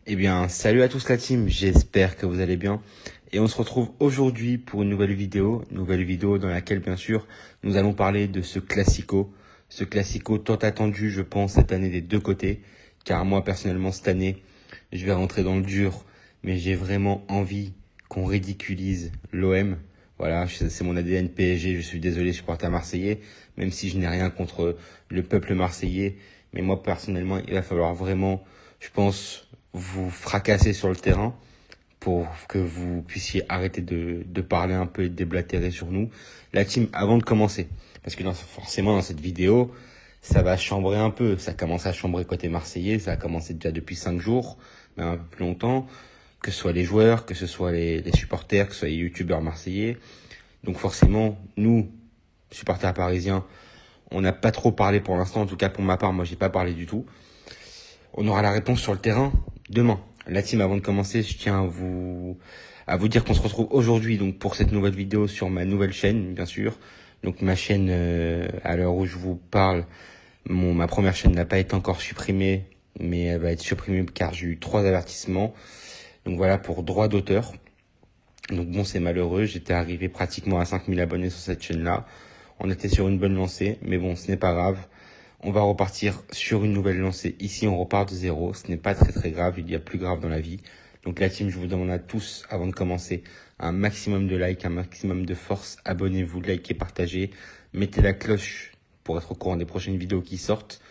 Eh bien, salut à tous la team, j'espère que vous allez bien. Et on se retrouve aujourd'hui pour une nouvelle vidéo dans laquelle, bien sûr, nous allons parler de ce classico tant attendu, je pense, cette année des deux côtés. Car moi, personnellement, cette année, je vais rentrer dans le dur, mais j'ai vraiment envie qu'on ridiculise l'OM. Voilà, c'est mon ADN PSG, je suis désolé, supporter marseillais, même si je n'ai rien contre le peuple marseillais. Mais moi, personnellement, il va falloir vraiment, je pense, vous fracasser sur le terrain pour que vous puissiez arrêter de parler un peu et de déblatérer sur nous. La team, avant de commencer, parce que forcément dans cette vidéo, ça va chambrer un peu. Ça commence à chambrer côté marseillais, ça a commencé déjà depuis 5 jours, même un peu plus longtemps, que ce soit les joueurs, que ce soit les supporters, que ce soit les youtubeurs marseillais. Donc forcément, nous, supporters parisiens, on n'a pas trop parlé pour l'instant, en tout cas pour ma part, moi j'ai pas parlé du tout. On aura la réponse sur le terrain demain. La team, avant de commencer, je tiens à vous dire qu'on se retrouve aujourd'hui donc pour cette nouvelle vidéo sur ma nouvelle chaîne, bien sûr. Donc ma chaîne, à l'heure où je vous parle, ma première chaîne n'a pas été encore supprimée, mais elle va être supprimée car j'ai eu 3 avertissements. Donc voilà, pour droit d'auteur. Donc bon, c'est malheureux, j'étais arrivé pratiquement à 5000 abonnés sur cette chaîne-là. On était sur une bonne lancée, mais bon, ce n'est pas grave. On va repartir sur une nouvelle lancée. Ici, on repart de zéro. Ce n'est pas très très grave, il y a plus grave dans la vie. Donc la team, je vous demande à tous, avant de commencer, un maximum de likes, un maximum de force. Abonnez-vous, likez, partagez. Mettez la cloche pour être au courant des prochaines vidéos qui sortent.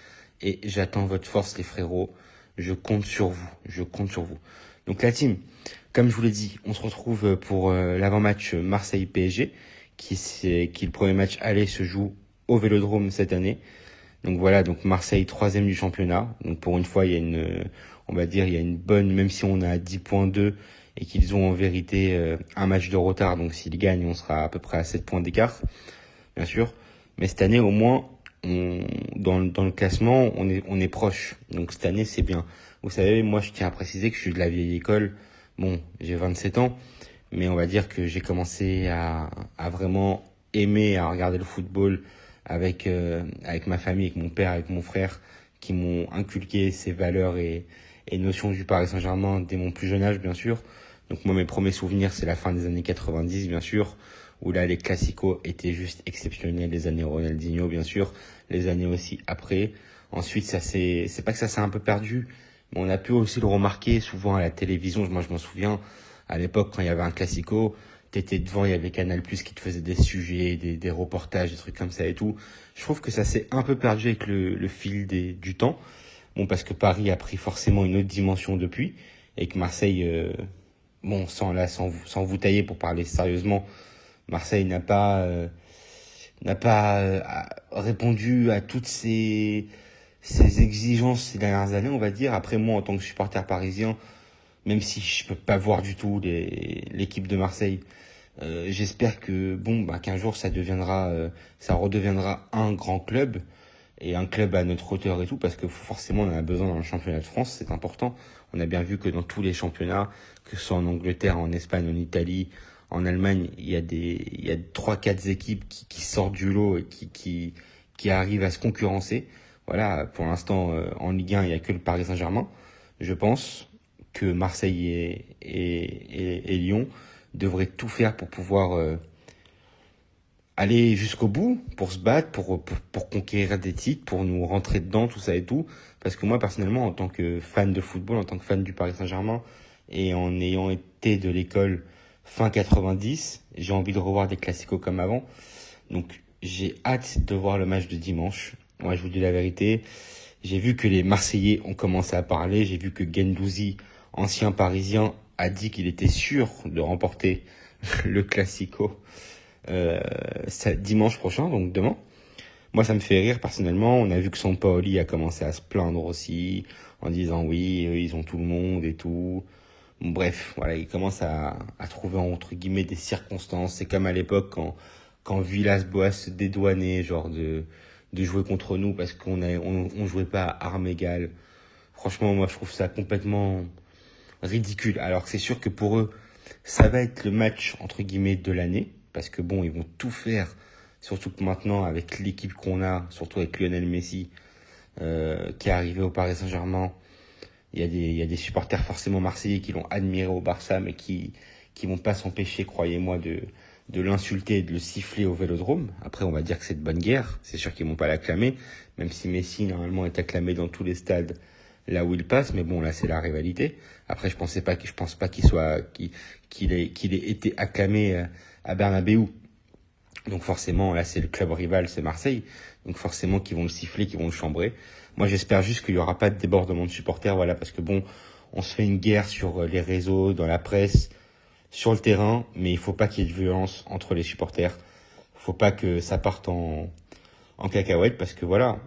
Et j'attends votre force, les frérots. Je compte sur vous. Je compte sur vous. Donc la team, comme je vous l'ai dit, on se retrouve pour l'avant-match Marseille-PSG, qui le premier match aller se joue au Vélodrome cette année. Donc voilà, donc Marseille troisième du championnat. Donc pour une fois, il y a on va dire, il y a une bonne, même si on a 10,2 et qu'ils ont en vérité un match de retard. Donc s'ils gagnent, on sera à peu près à 7 points d'écart, bien sûr. Mais cette année, au moins, dans le classement, on est proche. Donc cette année, c'est bien. Vous savez, moi, je tiens à préciser que je suis de la vieille école. Bon, j'ai 27 ans, mais on va dire que j'ai commencé à vraiment aimer à regarder le football avec ma famille, avec mon père, avec mon frère, qui m'ont inculqué ces valeurs et notions du Paris Saint-Germain dès mon plus jeune âge, bien sûr. Donc moi, mes premiers souvenirs, c'est la fin des années 90, bien sûr, où là, les classicos étaient juste exceptionnels, les années Ronaldinho, bien sûr, les années aussi après. Ensuite, c'est pas que ça s'est un peu perdu, mais on a pu aussi le remarquer souvent à la télévision. Moi, je m'en souviens, à l'époque, quand il y avait un classico, t'étais devant, il y avait Canal+, qui te faisait des sujets, des reportages, des trucs comme ça et tout. Je trouve que ça s'est un peu perdu avec le fil du temps. Bon, parce que Paris a pris forcément une autre dimension depuis, et que Marseille, bon, sans vous tailler pour parler sérieusement, Marseille n'a pas répondu à toutes ces exigences ces dernières années, on va dire. Après, moi, en tant que supporter parisien, même si je peux pas voir du tout l'équipe de Marseille, j'espère que qu'un jour ça redeviendra un grand club et un club à notre hauteur et tout, parce que forcément on en a besoin dans le championnat de France, c'est important. On a bien vu que dans tous les championnats, que ce soit en Angleterre, en Espagne, en Italie, en Allemagne, il y a 3-4 équipes qui sortent du lot et qui arrivent à se concurrencer. Voilà, pour l'instant, en Ligue 1, il n'y a que le Paris Saint-Germain. Je pense que Marseille et Lyon devraient tout faire pour pouvoir aller jusqu'au bout, pour se battre, pour conquérir des titres, pour nous rentrer dedans, tout ça et tout. Parce que moi, personnellement, en tant que fan de football, en tant que fan du Paris Saint-Germain, et en ayant été de l'école fin 90, j'ai envie de revoir des classicos comme avant. Donc, j'ai hâte de voir le match de dimanche. Moi, je vous dis la vérité. J'ai vu que les Marseillais ont commencé à parler. J'ai vu que Gendouzi, ancien Parisien, a dit qu'il était sûr de remporter le Classico dimanche prochain, donc demain. Moi, ça me fait rire personnellement. On a vu que Sampaoli a commencé à se plaindre aussi, en disant oui, ils ont tout le monde et tout. Bon, bref, voilà, il commence à trouver entre guillemets des circonstances. C'est comme à l'époque quand Villas-Boas se dédouanait, genre de jouer contre nous parce on jouait pas à armes égales. Franchement, moi, je trouve ça complètement ridicule. Alors que c'est sûr que pour eux, ça va être le match entre guillemets de l'année, parce que bon, ils vont tout faire, surtout que maintenant avec l'équipe qu'on a, surtout avec Lionel Messi qui est arrivé au Paris Saint-Germain, il y a des supporters forcément marseillais qui l'ont admiré au Barça, mais qui vont pas s'empêcher, croyez-moi, de l'insulter et de le siffler au Vélodrome. Après, on va dire que c'est de bonne guerre. C'est sûr qu'ils vont pas l'acclamer, même si Messi, normalement, est acclamé dans tous les stades là où il passe. Mais bon, là, c'est la rivalité. Après, je pense pas qu'il ait été acclamé à Bernabéu. Donc forcément, là, c'est le club rival, c'est Marseille. Donc forcément, qu'ils vont le siffler, qu'ils vont le chambrer. Moi, j'espère juste qu'il y aura pas de débordement de supporters, voilà, parce que bon, on se fait une guerre sur les réseaux, dans la presse, sur le terrain, mais il faut pas qu'il y ait de violence entre les supporters. Faut pas que ça parte en cacahuète, parce que voilà,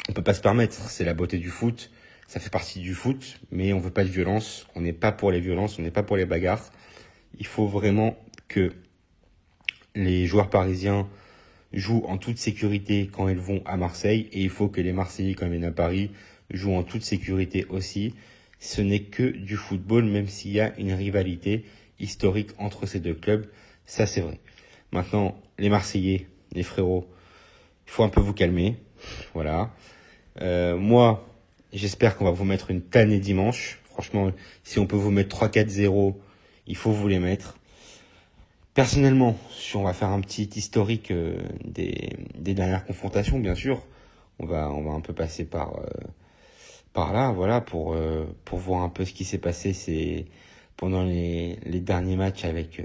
on peut pas se permettre. C'est la beauté du foot. Ça fait partie du foot, mais on veut pas de violence. On n'est pas pour les violences, on n'est pas pour les bagarres. Il faut vraiment que les joueurs parisiens jouent en toute sécurité quand ils vont à Marseille, et il faut que les Marseillais, quand ils viennent à Paris, jouent en toute sécurité aussi. Ce n'est que du football, même s'il y a une rivalité historique entre ces deux clubs, ça c'est vrai. Maintenant, les Marseillais, les frérots, il faut un peu vous calmer, voilà. Moi, j'espère qu'on va vous mettre une tannée dimanche. Franchement, si on peut vous mettre 3-4-0, il faut vous les mettre. Personnellement, si on va faire un petit historique des dernières confrontations, bien sûr, on va un peu passer par là, voilà, pour voir un peu ce qui s'est passé pendant les derniers matchs avec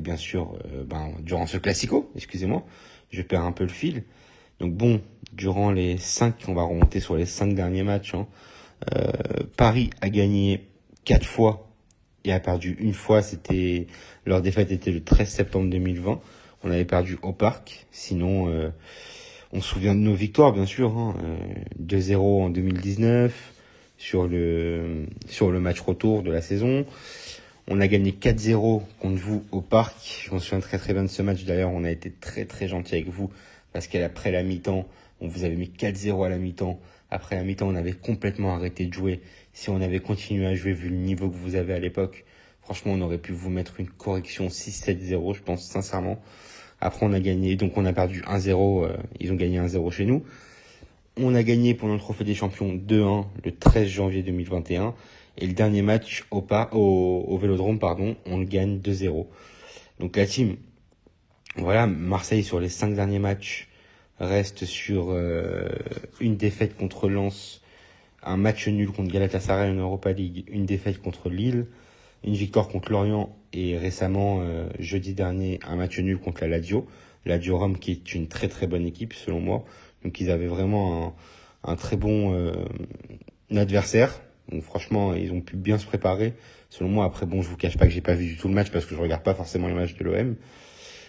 bien sûr, durant ce classico, excusez-moi, je perds un peu le fil. Donc bon, durant on va remonter sur les 5 derniers matchs, hein, Paris a gagné 4 fois et a perdu une fois, leur défaite était le 13 septembre 2020. On avait perdu au Parc. Sinon, on se souvient de nos victoires, bien sûr, hein. 2-0 en 2019 sur le match retour de la saison. On a gagné 4-0 contre vous au Parc. Je m'en souviens très très bien de ce match. D'ailleurs, on a été très très gentil avec vous parce qu'après la mi-temps, on vous avait mis 4-0 à la mi-temps. Après la mi-temps, on avait complètement arrêté de jouer. Si on avait continué à jouer vu le niveau que vous avez à l'époque, franchement, on aurait pu vous mettre une correction 6-7-0, je pense sincèrement. Après, on a gagné, donc on a perdu 1-0, ils ont gagné 1-0 chez nous. On a gagné pendant le Trophée des Champions 2-1 le 13 janvier 2021. Et le dernier match au Vélodrome, on le gagne 2-0. Donc la team, voilà, Marseille sur les 5 derniers matchs reste sur une défaite contre Lens, un match nul contre Galatasaray en Europa League, une défaite contre Lille, une victoire contre Lorient et récemment, jeudi dernier, un match nul contre la Lazio Rome qui est une très très bonne équipe selon moi. Donc ils avaient vraiment un très bon adversaire. Donc franchement, ils ont pu bien se préparer. Selon moi, après bon, je vous cache pas que j'ai pas vu du tout le match parce que je regarde pas forcément les matchs de l'OM.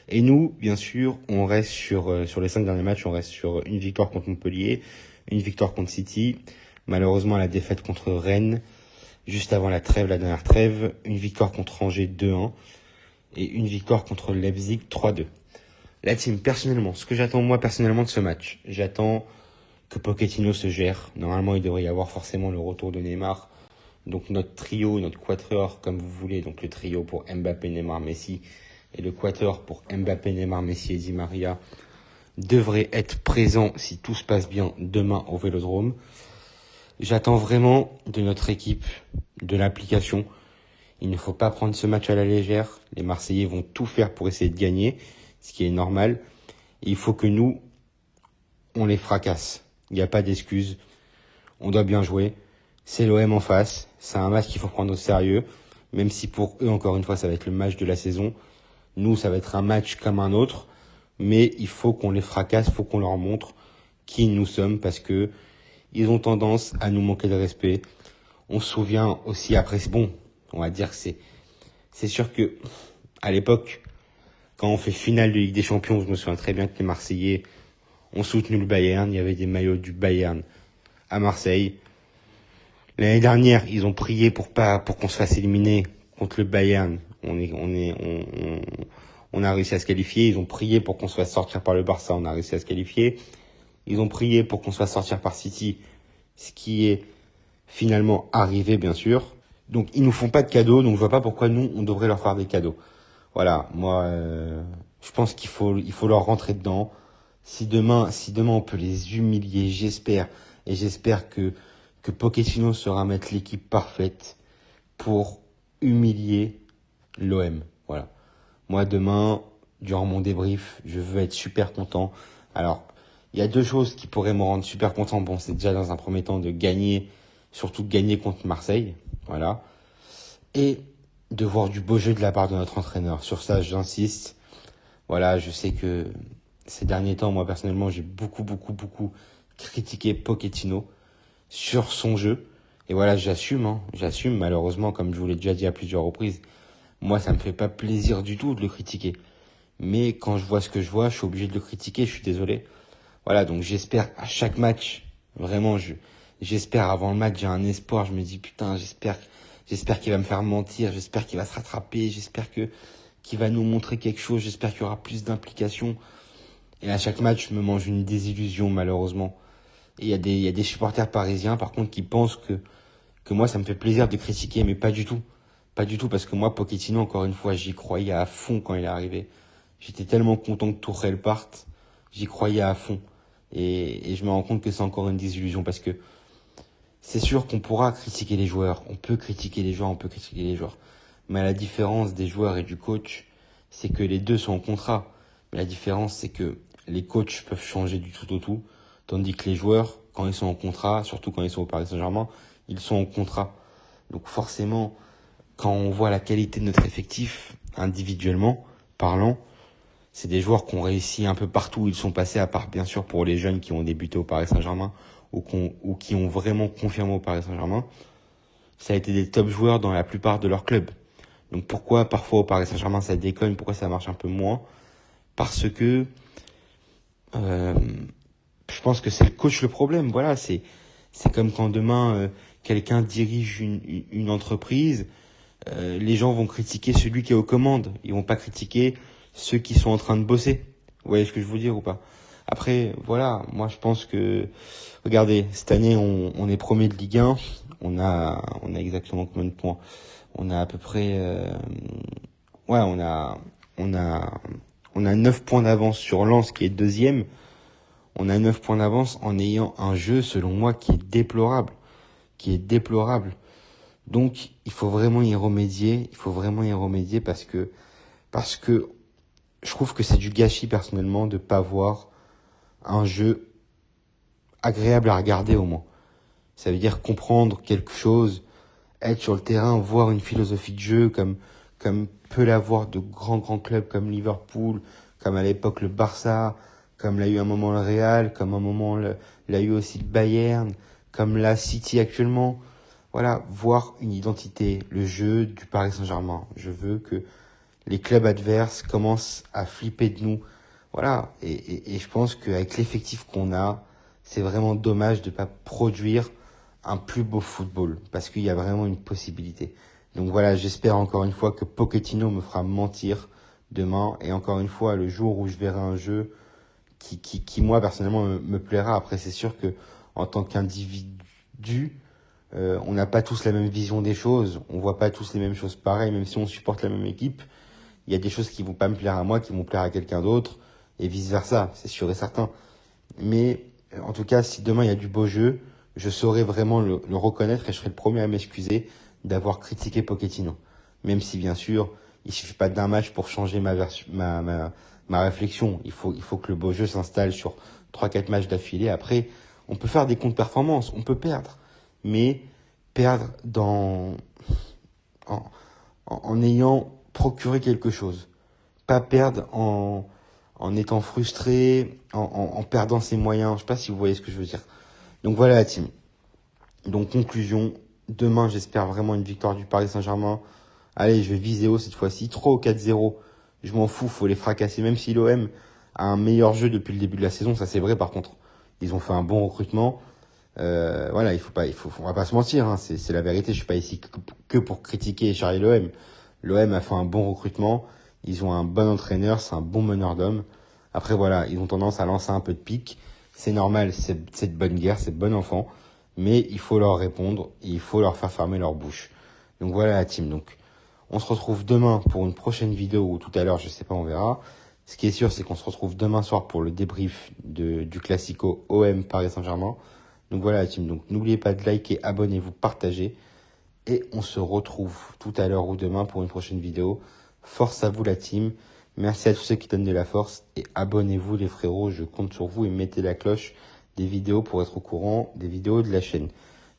Et nous, bien sûr, on reste sur les 5 derniers matchs, on reste sur une victoire contre Montpellier, une victoire contre City, malheureusement la défaite contre Rennes, juste avant la dernière trêve, une victoire contre Angers 2-1 et une victoire contre Leipzig 3-2. La team, personnellement, ce que j'attends moi personnellement de ce match, j'attends que Pochettino se gère. Normalement, il devrait y avoir forcément le retour de Neymar. Donc notre trio, notre quatuor, comme vous voulez, donc le trio pour Mbappé, Neymar, Messi, et le quatuor pour Mbappé, Neymar, Messi et Di Maria devrait être présent si tout se passe bien demain au Vélodrome. J'attends vraiment de notre équipe, de l'application. Il ne faut pas prendre ce match à la légère. Les Marseillais vont tout faire pour essayer de gagner, ce qui est normal. Et il faut que nous, on les fracasse. Il n'y a pas d'excuse. On doit bien jouer. C'est l'OM en face. C'est un match qu'il faut prendre au sérieux. Même si pour eux, encore une fois, ça va être le match de la saison. Nous, ça va être un match comme un autre. Mais il faut qu'on les fracasse. Il faut qu'on leur montre qui nous sommes. Parce que ils ont tendance à nous manquer de respect. On se souvient aussi après, bon, on va dire que c'est sûr que, à l'époque, quand on fait finale de Ligue des Champions, je me souviens très bien que les Marseillais ont soutenu le Bayern. Il y avait des maillots du Bayern à Marseille. L'année dernière, ils ont prié pour qu'on se fasse éliminer contre le Bayern. On a réussi à se qualifier. Ils ont prié pour qu'on se fasse sortir par le Barça. On a réussi à se qualifier. Ils ont prié pour qu'on se fasse sortir par City, ce qui est finalement arrivé, bien sûr. Donc, ils nous font pas de cadeaux, donc je vois pas pourquoi nous, on devrait leur faire des cadeaux. Voilà, moi, je pense qu'il faut leur rentrer dedans. Si demain on peut les humilier, j'espère, et j'espère que que Pochettino saura mettre l'équipe parfaite pour humilier l'OM. Voilà. Moi, demain, durant mon débrief, je veux être super content. Alors, il y a deux choses qui pourraient me rendre super content. Bon, c'est déjà dans un premier temps de gagner, surtout de gagner contre Marseille. Voilà. Et de voir du beau jeu de la part de notre entraîneur. Sur ça, j'insiste. Voilà, je sais que ces derniers temps, moi, personnellement, j'ai beaucoup critiqué Pochettino sur son jeu. Et voilà, j'assume, hein. J'assume, malheureusement, comme je vous l'ai déjà dit à plusieurs reprises. Moi, ça me fait pas plaisir du tout de le critiquer. Mais quand je vois ce que je vois, je suis obligé de le critiquer, je suis désolé. Voilà, donc j'espère à chaque match, vraiment, j'espère avant le match, j'ai un espoir, je me dis putain, j'espère qu'il va me faire mentir, j'espère qu'il va se rattraper, j'espère qu'il va nous montrer quelque chose, j'espère qu'il y aura plus d'implication. Et à chaque match, je me mange une désillusion, malheureusement. Et il y a des supporters parisiens, par contre, qui pensent que moi, ça me fait plaisir de critiquer, mais pas du tout. Pas du tout, parce que moi, Pochettino, encore une fois, j'y croyais à fond quand il est arrivé. J'étais tellement content que Tourelle parte, j'y croyais à fond. Et je me rends compte que c'est encore une désillusion, parce que c'est sûr qu'on pourra critiquer les joueurs. On peut critiquer les joueurs, on peut critiquer les joueurs. Mais la différence des joueurs et du coach, c'est que les deux sont en contrat. Mais la différence, c'est que les coachs peuvent changer du tout au tout, tandis que les joueurs, quand ils sont en contrat, surtout quand ils sont au Paris Saint-Germain, ils sont en contrat. Donc forcément, quand on voit la qualité de notre effectif, individuellement parlant, c'est des joueurs qui ont réussi un peu partout où ils sont passés, à part bien sûr pour les jeunes qui ont débuté au Paris Saint-Germain ou qui ont vraiment confirmé au Paris Saint-Germain. Ça a été des top joueurs dans la plupart de leurs clubs. Donc pourquoi parfois au Paris Saint-Germain ça déconne, pourquoi ça marche un peu moins? Parce que je pense que c'est le coach le problème. Voilà, c'est comme quand demain quelqu'un dirige une entreprise, les gens vont critiquer celui qui est aux commandes. Ils vont pas critiquer ceux qui sont en train de bosser. Vous voyez ce que je veux dire ou pas? Après, voilà, moi je pense que, regardez, cette année on est premier de Ligue 1, on a exactement combien de points? On a à peu près, ouais, on a 9 points d'avance sur Lens qui est deuxième. On a 9 points d'avance en ayant un jeu, selon moi, qui est déplorable. Qui est déplorable. Donc, il faut vraiment y remédier. Il faut vraiment y remédier parce que je trouve que c'est du gâchis, personnellement, de pas voir un jeu agréable à regarder, au moins. Ça veut dire comprendre quelque chose, être sur le terrain, voir une philosophie de jeu comme peut l'avoir de grands clubs comme Liverpool, comme à l'époque le Barça, comme l'a eu un moment le Real, comme un moment l'a eu aussi le Bayern, comme la City actuellement. Voilà, voir une identité, le jeu du Paris Saint-Germain. Je veux que les clubs adverses commencent à flipper de nous. Voilà, et je pense qu'avec l'effectif qu'on a, c'est vraiment dommage de ne pas produire un plus beau football, parce qu'il y a vraiment une possibilité. Donc voilà, j'espère encore une fois que Pochettino me fera mentir demain, et encore une fois, le jour où je verrai un jeu qui moi, personnellement, me plaira. Après, c'est sûr que en tant qu'individu, on n'a pas tous la même vision des choses, on voit pas tous les mêmes choses pareilles, même si on supporte la même équipe. Il y a des choses qui vont pas me plaire à moi, qui vont plaire à quelqu'un d'autre, et vice versa, c'est sûr et certain. Mais en tout cas, si demain il y a du beau jeu, je saurai vraiment le reconnaître et je serai le premier à m'excuser d'avoir critiqué Pochettino. Même si bien sûr, il suffit pas d'un match pour changer ma réflexion. Il faut que le beau jeu s'installe sur 3-4 matchs d'affilée. Après, on peut faire des contre-performances, on peut perdre. Mais perdre en ayant procuré quelque chose. Pas perdre en étant frustré, en perdant ses moyens. Je sais pas si vous voyez ce que je veux dire. Donc voilà la team. Donc conclusion, demain j'espère vraiment une victoire du Paris Saint-Germain. Allez, je vais viser haut cette fois-ci, 3 ou 4-0. Je m'en fous, faut les fracasser. Même si l'OM a un meilleur jeu depuis le début de la saison, ça c'est vrai par contre. Ils ont fait un bon recrutement. Voilà, on va pas se mentir, hein, c'est la vérité. Je suis pas ici que pour critiquer et charrier l'OM. L'OM a fait un bon recrutement. Ils ont un bon entraîneur, c'est un bon meneur d'hommes. Après voilà, ils ont tendance à lancer un peu de pique. C'est normal, c'est de bonne guerre, c'est de bon enfant. Mais il faut leur répondre, et il faut leur faire fermer leur bouche. Donc voilà la team. Donc on se retrouve demain pour une prochaine vidéo, ou tout à l'heure, je sais pas, on verra. Ce qui est sûr, c'est qu'on se retrouve demain soir pour le débrief du Classico OM Paris Saint-Germain. Donc voilà la team, donc n'oubliez pas de liker, abonnez-vous, partagez. Et on se retrouve tout à l'heure ou demain pour une prochaine vidéo. Force à vous la team. Merci à tous ceux qui donnent de la force. Et abonnez-vous les frérots, je compte sur vous. Et mettez la cloche des vidéos pour être au courant des vidéos de la chaîne.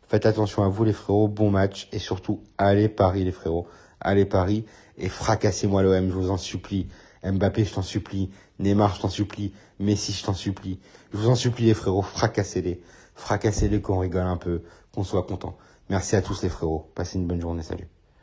Faites attention à vous les frérots, bon match. Et surtout, allez Paris les frérots. Allez Paris et fracassez-moi l'OM, je vous en supplie. Mbappé, je t'en supplie. Neymar, je t'en supplie. Messi, je t'en supplie. Je vous en supplie les frérots, fracassez-les. Fracassez-les qu'on rigole un peu, qu'on soit content. Merci à tous les frérots. Passez une bonne journée. Salut.